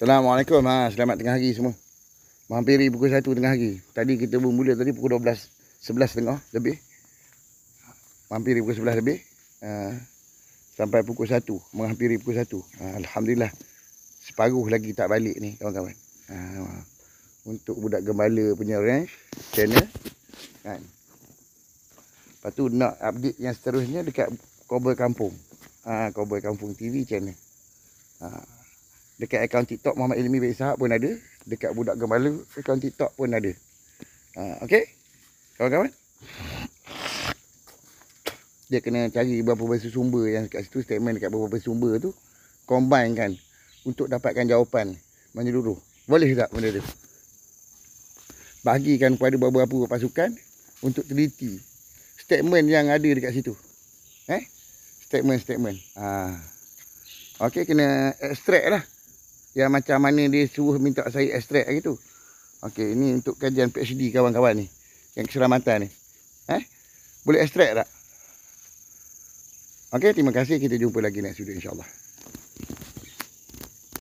Assalamualaikum. Selamat tengah hari semua. Menghampiri pukul 1 tengah hari. Tadi kita bermula tadi pukul 11.30 lebih. Menghampiri pukul 11 lebih. Sampai pukul 1. Menghampiri pukul 1. Alhamdulillah. Separuh lagi tak balik ni kawan-kawan. Untuk budak gembala punya range channel. Kan. Lepas tu nak update yang seterusnya dekat Cowboy Kampung. Cowboy Kampung TV channel. Dekat akaun TikTok Muhammad Ilmi bin Ishaq pun ada. Dekat budak gembala akaun TikTok pun ada. Okey. Kawan-kawan. Dia kena cari beberapa sumber yang kat situ, statement dekat beberapa sumber tu, combine kan untuk dapatkan jawapan menyeluruh. Boleh tak benda tu? Bagikan kepada beberapa pasukan untuk teliti statement yang ada dekat situ. Statement. Okey, kena extract lah. Yang macam mana dia suruh minta saya extract hari tu. Okey, ini untuk kajian PhD kawan-kawan ni. Yang keselamatan ni. Boleh extract tak? Okey, terima kasih. Kita jumpa lagi next video insyaAllah.